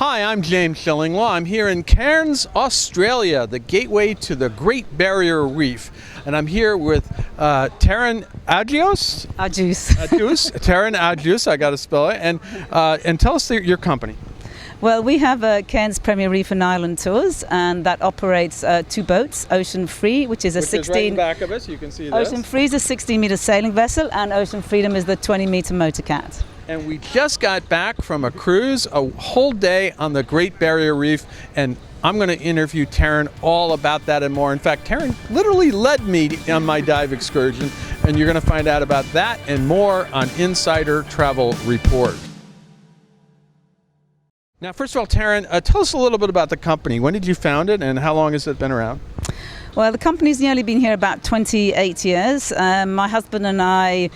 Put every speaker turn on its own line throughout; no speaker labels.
Hi, I'm James Shillinglaw. I'm here in Cairns, Australia, the gateway to the Great Barrier Reef. And I'm here with Taryn Agios. Taryn Agios, I got to spell it. And tell us your company.
Well, we have Cairns Premier Reef and Island Tours, and that operates two boats, Ocean Free, which is a 16...
Is right in the back of us, you can see this.
Ocean Free is a 16-meter sailing vessel, and Ocean Freedom is the 20-meter motorcat.
And we just got back from a cruise, a whole day on the Great Barrier Reef, and I'm going to interview Taryn all about that and more. In fact, Taryn literally led me on my dive excursion, and you're going to find out about that and more on Insider Travel Report. Now, first of all, Taryn, tell us a little bit about the company. When did you found it, and how long has it been around?
Well, the company's nearly been here about 28 years. My husband and I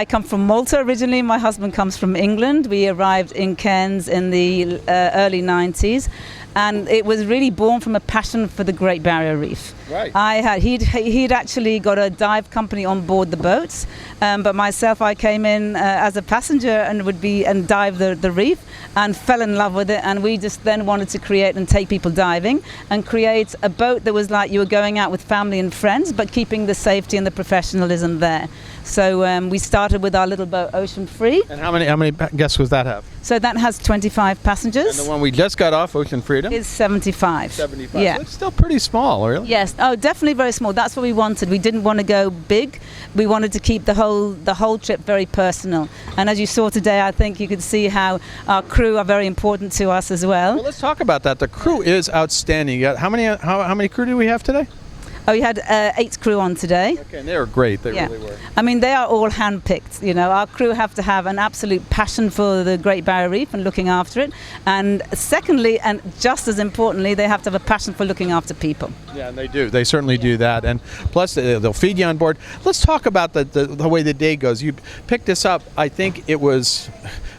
come from Malta originally. My husband comes from England. We arrived in Cairns in the early 90s. And it was really born from a passion for the Great Barrier Reef.
Right.
He'd actually got a dive company on board the boats, but myself, I came in as a passenger and dive the reef and fell in love with it. And we just then wanted to create and take people diving and create a boat that was like you were going out with family and friends, but keeping the safety and the professionalism there. So we started with our little boat, Ocean Free.
And how many guests does that have?
So that has 25 passengers.
And the one we just got off, Ocean Freedom?
Is 75.
75.
Yeah.
So it's still pretty small, really.
Yes. Oh, definitely very small. That's what we wanted. We didn't want to go big. We wanted to keep the whole trip very personal. And as you saw today, I think you could see how our crew are very important to us as well.
Well, let's talk about that. The crew is outstanding. How many crew do we have today?
Oh, we had 8 crew on today.
Okay, and they were great. They really were.
I mean, they are all handpicked. You know, our crew have to have an absolute passion for the Great Barrier Reef and looking after it. And secondly, and just as importantly, they have to have a passion for looking after people.
Yeah, and they do. They certainly do that. And plus, they'll feed you on board. Let's talk about the way the day goes. You picked this up, I think it was...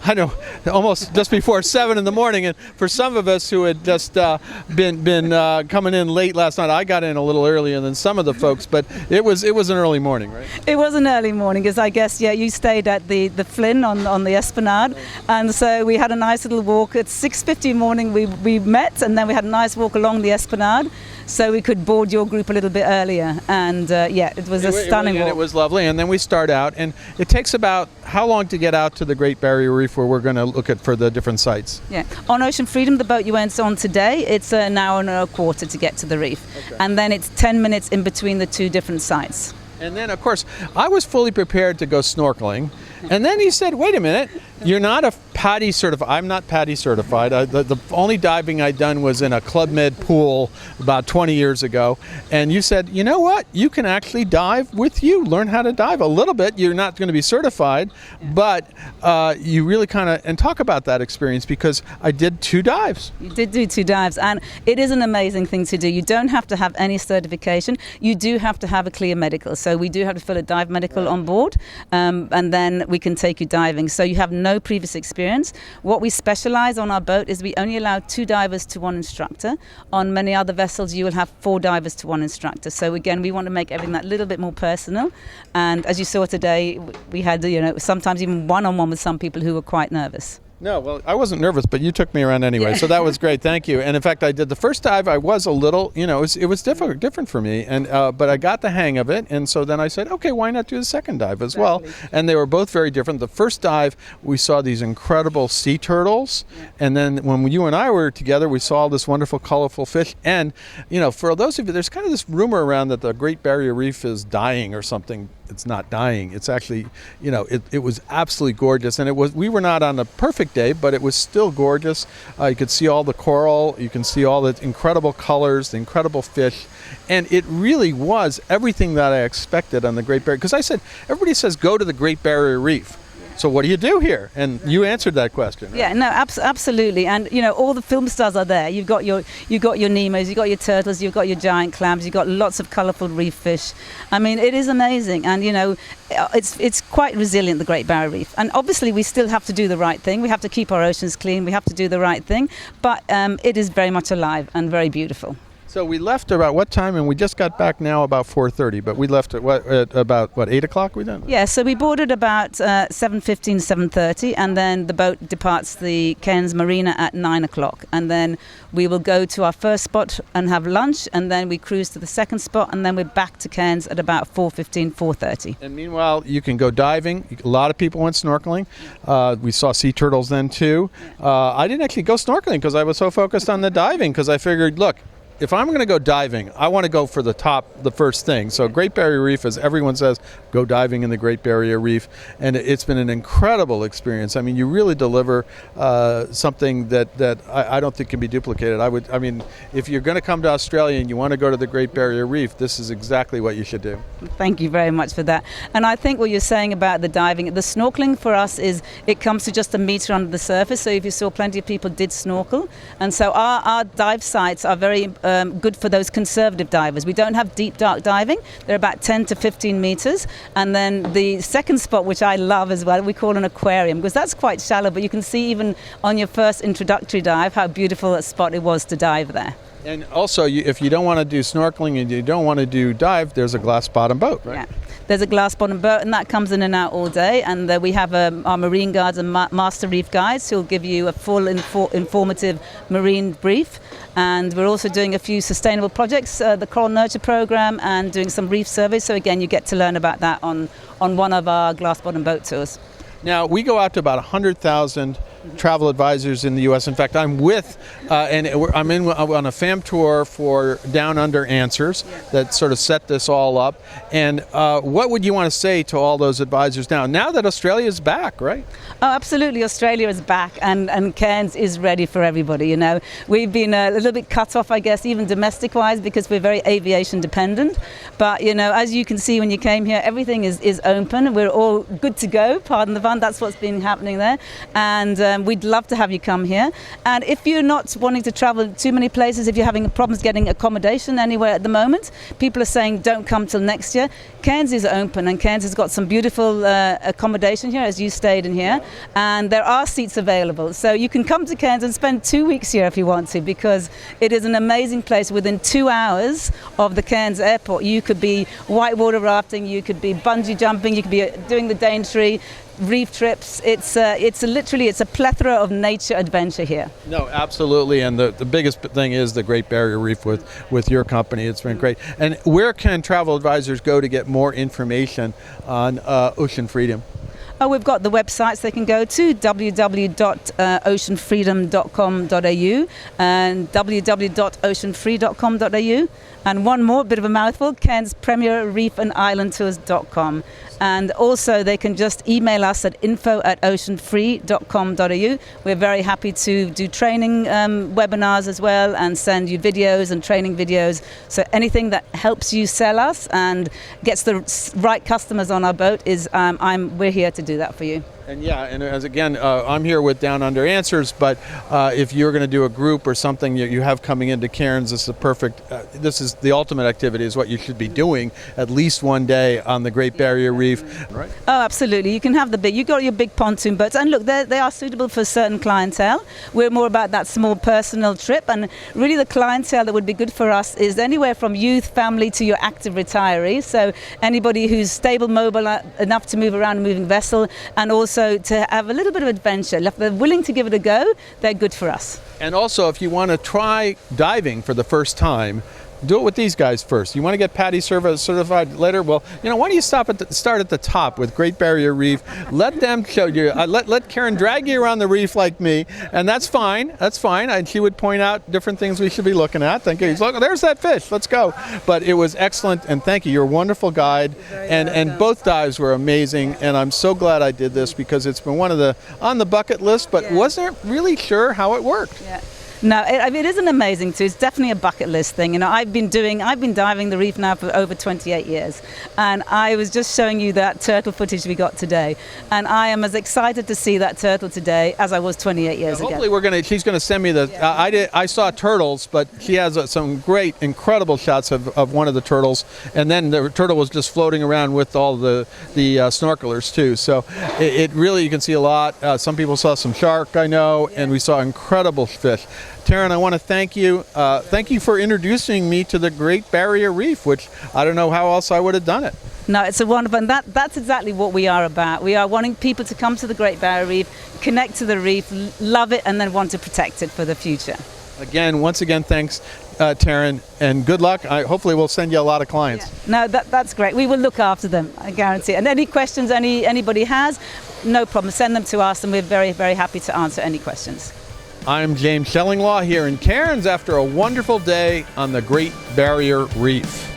I know, almost just before 7 in the morning, and for some of us who had just been coming in late last night, I got in a little earlier than some of the folks, but it was an early morning, right?
It was an early morning, because I guess you stayed at the Flynn on the Esplanade, and so we had a nice little walk at 6:50 in the morning. We met, and then we had a nice walk along the Esplanade, so we could board your group a little bit earlier, and it was a stunning walk.
And it was lovely, and then we start out, and it takes about how long to get out to the Great Barrier Reef, where we're going to look at for the different sites?
Yeah, on Ocean Freedom, the boat you went on today, it's an hour and a quarter to get to the reef. Okay. And then it's 10 minutes in between the two different sites.
And then, of course, I was fully prepared to go snorkeling. And then he said, wait a minute, you're not a PADI certified. I'm not PADI certified. The only diving I'd done was in a Club Med pool about 20 years ago. And you said, you know what? You can actually dive with you. Learn how to dive a little bit. You're not going to be certified, but you really and talk about that experience, because I did 2 dives.
You did do 2 dives, and it is an amazing thing to do. You don't have to have any certification. You do have to have a clear medical. So we do have to fill a dive medical on board, and then we can take you diving. So you have no previous experience. What we specialize on our boat is we only allow 2 divers to 1 instructor. On many other vessels, you will have 4 divers to 1 instructor. So again, we want to make everything that little bit more personal. And as you saw today, we had, sometimes even one-on-one with some people who were quite nervous.
No, well, I wasn't nervous, but you took me around anyway, so that was great. Thank you. And in fact, I did the first dive. I was a little, it was different for me, and but I got the hang of it. And so then I said, okay, why not do the second dive as well? And they were both very different. The first dive, we saw these incredible sea turtles, and then when you and I were together, we saw all this wonderful, colorful fish. And for those of you, there's kind of this rumor around that the Great Barrier Reef is dying or something. It's not dying. It's actually, it was absolutely gorgeous, and we were not on a perfect day, but it was still gorgeous. You could see all the coral, you can see all the incredible colors, the incredible fish, and it really was everything that I expected on the Great Barrier. Because I said, everybody says go to the Great Barrier Reef. So what do you do here? And you answered that question. Right?
Yeah, no, absolutely. And all the film stars are there. You've got your Nemos, you've got your turtles, you've got your giant clams, you've got lots of colourful reef fish. I mean, it is amazing, and it's quite resilient, the Great Barrier Reef. And obviously, we still have to do the right thing. We have to keep our oceans clean. We have to do the right thing. But it is very much alive and very beautiful.
So we left about what time? And we just got back now about 4:30. But we left at about 8 o'clock. We then.
Yeah, so we boarded about 7:15, 7:30, and then the boat departs the Cairns Marina at 9 o'clock. And then we will go to our first spot and have lunch, and then we cruise to the second spot, and then we're back to Cairns at about 4:15, 4:30.
And meanwhile, you can go diving. A lot of people went snorkeling. We saw sea turtles then too. I didn't actually go snorkeling because I was so focused on the diving, because I figured, look, if I'm going to go diving, I want to go for the first thing. So Great Barrier Reef, as everyone says, go diving in the Great Barrier Reef. And it's been an incredible experience. I mean, you really deliver something that I don't think can be duplicated. I mean, if you're going to come to Australia and you want to go to the Great Barrier Reef, this is exactly what you should do.
Thank you very much for that. And I think what you're saying about the diving, the snorkeling for us is, it comes to just a meter under the surface. So if you saw, plenty of people did snorkel. And so our dive sites are very good for those conservative divers. We don't have deep, dark diving. They're about 10 to 15 meters. And then the second spot, which I love as well, we call an aquarium, because that's quite shallow, but you can see even on your first introductory dive how beautiful a spot it was to dive there.
And also, if you don't want to do snorkeling and you don't want to do dive, there's a glass bottom boat, right?
Yeah. There's a glass bottom boat, and that comes in and out all day. And we have our marine guards and master reef guides who'll give you a full informative marine brief. And we're also doing a few sustainable projects, the Coral Nurture Program, and doing some reef surveys. So again, you get to learn about that on one of our glass bottom boat tours.
Now, we go out to about 100,000 travel advisors in the U.S. In fact, I'm on a FAM tour for Down Under Answers that sort of set this all up. And what would you want to say to all those advisors now that Australia is back, right?
Oh, absolutely. Australia is back, and Cairns is ready for everybody. You know, we've been a little bit cut off, I guess, even domestic-wise, because we're very aviation dependent. But, you know, as you can see when you came here, everything is open. We're all good to go, pardon the pun. That's what's been happening there. And we'd love to have you come here. And if you're not wanting to travel too many places, if you're having problems getting accommodation anywhere at the moment, people are saying don't come till next year. Cairns is open, and Cairns has got some beautiful accommodation here, as you stayed in here. And there are seats available. So you can come to Cairns and spend 2 weeks here if you want to, because it is an amazing place. Within 2 hours of the Cairns airport, you could be whitewater rafting, you could be bungee jumping, you could be doing the Daintree, reef trips. It's a plethora of nature adventure here.
No, absolutely. And the biggest thing is the Great Barrier Reef with your company. It's been great. And where can travel advisors go to get more information on Ocean Freedom?
Oh, we've got the websites they can go to, www.oceanfreedom.com.au and www.oceanfree.com.au. And one more, bit of a mouthful, Cairns Premier Reef and Island Tours.com. And also they can just email us at info@oceanfree.com.au. We're very happy to do training webinars as well, and send you videos and training videos. So anything that helps you sell us and gets the right customers on our boat we're here to do that for you.
And I'm here with Down Under Answers, but if you're going to do a group or something you have coming into Cairns, this is the ultimate activity, is what you should be doing at least one day on the Great Barrier Reef. Right?
Oh, absolutely. You can have you got your big pontoon boats, and look, they are suitable for certain clientele. We're more about that small personal trip, and really the clientele that would be good for us is anywhere from youth, family to your active retiree. So anybody who's stable, mobile enough to move around a moving vessel, and also to have a little bit of adventure. If they're willing to give it a go, they're good for us.
And also, if you want to try diving for the first time, do it with these guys first. You want to get PADI certified later? Well, why don't you start at the top with Great Barrier Reef? Let them show you. Let Karen drag you around the reef like me, and that's fine. That's fine. And she would point out different things we should be looking at. Thank you. Look, there's that fish. Let's go. But it was excellent, and thank you. You're a wonderful guide, and both dives were amazing. And I'm so glad I did this, because it's been one of on the bucket list, but wasn't really sure how it worked.
Yeah. No, it is an amazing tour. It's definitely a bucket list thing. I've been diving the reef now for over 28 years, and I was just showing you that turtle footage we got today, and I am as excited to see that turtle today as I was 28 years ago.
Hopefully she's going to send me the. I saw turtles, but she has some great, incredible shots of one of the turtles, and then the turtle was just floating around with all the snorkelers too. So it really, you can see a lot. Some people saw some shark, I know, and we saw incredible fish. Taryn, I want to thank you. Thank you for introducing me to the Great Barrier Reef, which I don't know how else I would have done it.
No, it's a wonderful, and that's exactly what we are about. We are wanting people to come to the Great Barrier Reef, connect to the reef, love it, and then want to protect it for the future.
Once again, thanks, Taryn, and good luck. Hopefully we'll send you a lot of clients.
Yeah. No, that's great. We will look after them, I guarantee. And any questions anybody has, no problem. Send them to us, and we're very, very happy to answer any questions.
I'm James Shellinglaw here in Cairns after a wonderful day on the Great Barrier Reef.